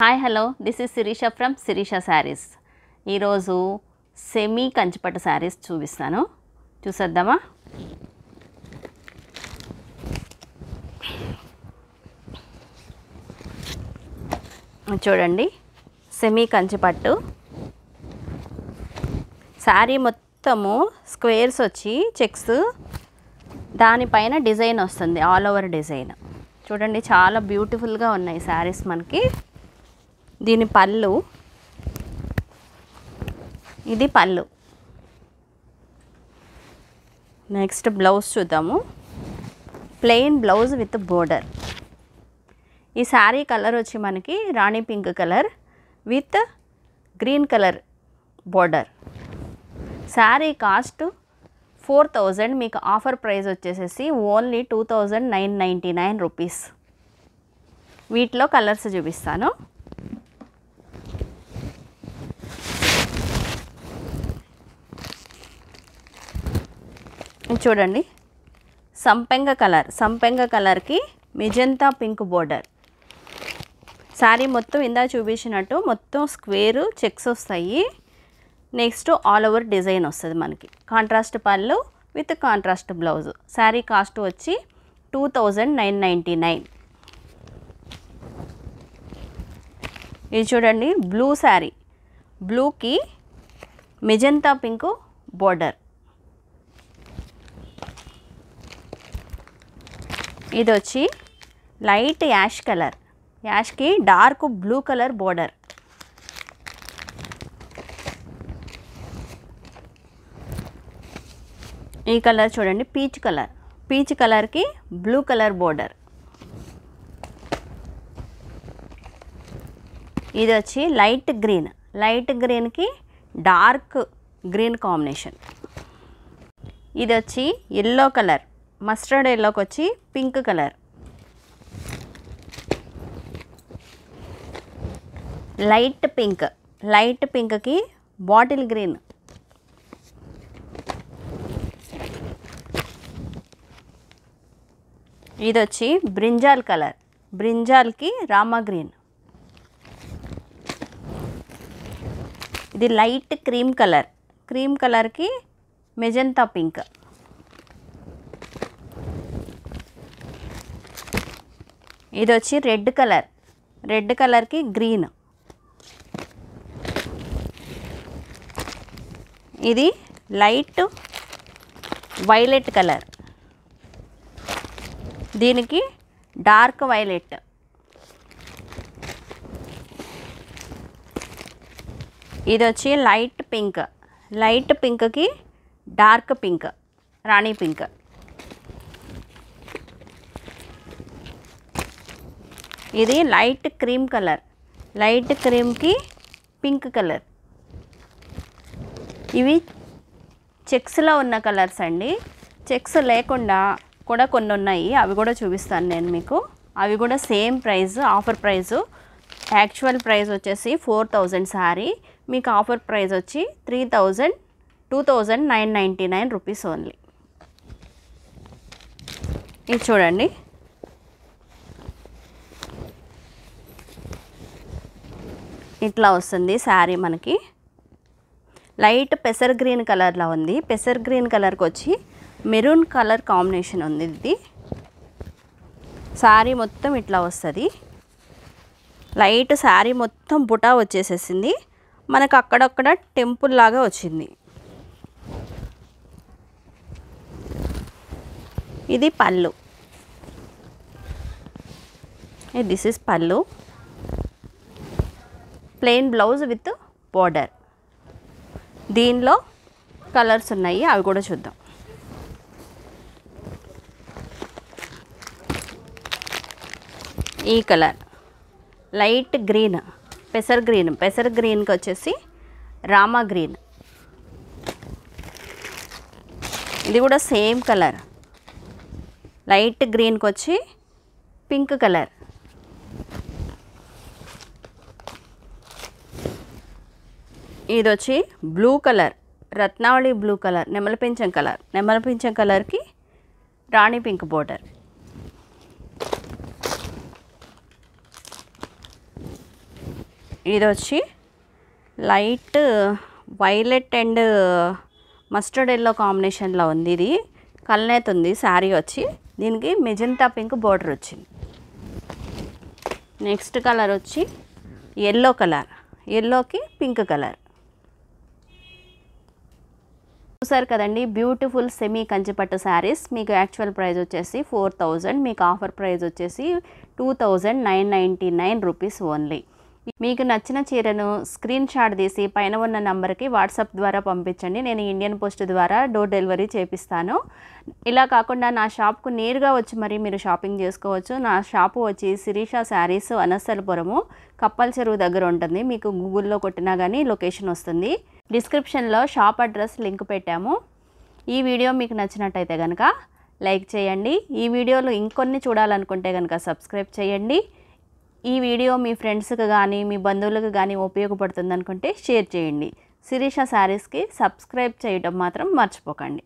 Hi hello this is Sirisha from Sirisha sarees. ఈరోజు semi కంచిపట్టు శారీస్ చూపిస్తాను, చూసేద్దామా. చూడండి, సెమీ కంచిపట్టు శారీ మొత్తము స్క్వేర్స్ వచ్చి చెక్స్, దానిపైన డిజైన్ వస్తుంది, ఆల్ ఓవర్ డిజైన్. చూడండి, చాలా బ్యూటిఫుల్గా ఉన్నాయి శారీస్ మనకి. దీని పళ్ళు, ఇది పళ్ళు. నెక్స్ట్ బ్లౌజ్ చూద్దాము. Plain blouse with border. ఈ శారీ కలర్ వచ్చి మనకి rani pink colour with green colour border. Sari cost 4000, మీకు ఆఫర్ ప్రైస్ వచ్చేసేసి ఓన్లీ 2999 రూపీస్. వీటిలో కలర్స్ చూపిస్తాను. చూడండి, సంపెంగ కలర్కి మెజంతా పింక్ బోర్డర్. శారీ మొత్తం ఇందా చూపించినట్టు మొత్తం స్క్వేర్ చెక్స్ వస్తాయి. నెక్స్ట్ ఆల్ ఓవర్ డిజైన్ వస్తుంది మనకి. కాంట్రాస్ట్ పళ్ళు with contrast blouse. Sari cost వచ్చి 2999. ఇది చూడండి, బ్లూ శారీ, బ్లూకి మెజంతా పింక్ బోర్డర్. ఇది వచ్చి లైట్ యాష్ కలర్, యాష్కి డార్క్ బ్లూ కలర్ బోర్డర్. ఈ కలర్ చూడండి, పీచ్ కలర్కి బ్లూ కలర్ బోర్డర్. ఇది వచ్చి లైట్ గ్రీన్కి డార్క్ గ్రీన్ కాంబినేషన్. ఇది వచ్చి ఎల్లో కలర్, మస్టర్డ్ ఎల్లోకి వచ్చి పింక్ కలర్. లైట్ పింక్కి బాటిల్ గ్రీన్. ఇది వచ్చి బ్రింజాల్ కలర్, బ్రింజాల్కి రామా గ్రీన్. ఇది లైట్ క్రీమ్ కలర్కి మెజంతా పింక్. ఇది వచ్చి రెడ్ కలర్కి గ్రీన్. ఇది లైట్ వైలెట్ కలర్, దీనికి డార్క్ వైలెట్. ఇది వచ్చి లైట్ పింక్కి డార్క్ పింక్, రాణి పింక్. ఇది లైట్ క్రీమ్కి పింక్ కలర్. ఇవి చెక్స్లో ఉన్న కలర్స్ అండి. చెక్స్ లేకుండా కూడా కొన్ని ఉన్నాయి, అవి కూడా చూపిస్తాను నేను మీకు. అవి కూడా same price, offer price. Actual price వచ్చేసి 4000 శారీ, మీకు ఆఫర్ ప్రైస్ వచ్చి 2999 రూపీస్ ఓన్లీ. ఇది చూడండి, ఇట్లా వస్తుంది శారీ మనకి. లైట్ పెసర్ గ్రీన్ కలర్లో ఉంది. పెసర్ గ్రీన్ కలర్కి వచ్చి మెరూన్ కలర్ కాంబినేషన్ ఉంది. ఇది శారీ మొత్తం ఇట్లా వస్తుంది. లైట్ శారీ మొత్తం బుటా వచ్చేసేసింది మనకు, అక్కడక్కడ టెంపుల్ లాగా వచ్చింది. ఇది పళ్ళు, దిస్ ఇస్ పళ్ళు. Plain blouse with border. దీనిలో కలర్స్ ఉన్నాయి, అవి కూడా చూద్దాం. ఈ కలర్ లైట్ గ్రీన్, పెసర్ గ్రీన్కి వచ్చేసి రామా గ్రీన్. ఇది కూడా సేమ్ కలర్, లైట్ గ్రీన్కి వచ్చి పింక్ కలర్. ఇది వచ్చి బ్లూ కలర్, రత్నావళి బ్లూ కలర్, నెమలపించం కలర్కి రాణి పింక్ బోర్డర్. ఇది వచ్చి light violet and mustard yellow కాంబినేషన్లో ఉంది. ఇది కల్నేత్ ఉంది శారీ వచ్చి. దీనికి మెజంతా పింక్ బోర్డర్ వచ్చింది. నెక్స్ట్ కలర్ వచ్చి ఎల్లో కలర్, ఎల్లోకి పింక్ కలర్. చూసారు కదండి, బ్యూటిఫుల్ సెమీ కంచిపట్టు శారీస్. మీకు యాక్చువల్ ప్రైస్ వచ్చేసి 4000, మీకు ఆఫర్ ప్రైస్ వచ్చేసి 2999 రూపీస్ ఓన్లీ. మీకు నచ్చిన చీరను స్క్రీన్ షాట్ తీసి పైన ఉన్న నంబర్కి వాట్సాప్ ద్వారా పంపించండి. నేను ఇండియన్ పోస్ట్ ద్వారా డోర్ డెలివరీ చేపిస్తాను. ఇలా కాకుండా నా షాప్కు నేరుగా వచ్చి మరి మీరు షాపింగ్ చేసుకోవచ్చు. నా షాపు వచ్చి శిరీష శారీస్, అనసలపురము, కప్పల్ చెరువు దగ్గర ఉంటుంది. మీకు గూగుల్లో కొట్టినా కానీ లొకేషన్ వస్తుంది. డిస్క్రిప్షన్లో షాప్ అడ్రస్ లింక్ పెట్టాము. ఈ వీడియో మీకు నచ్చినట్టయితే కనుక లైక్ చేయండి. ఈ వీడియోలో ఇంకొన్ని చూడాలనుకుంటే కనుక సబ్స్క్రైబ్ చేయండి. ఈ వీడియో మీ ఫ్రెండ్స్కి కానీ మీ బంధువులకు కానీ ఉపయోగపడుతుంది అనుకుంటే షేర్ చేయండి. శిరీష శారీస్కి సబ్స్క్రైబ్ చేయడం మాత్రం మర్చిపోకండి.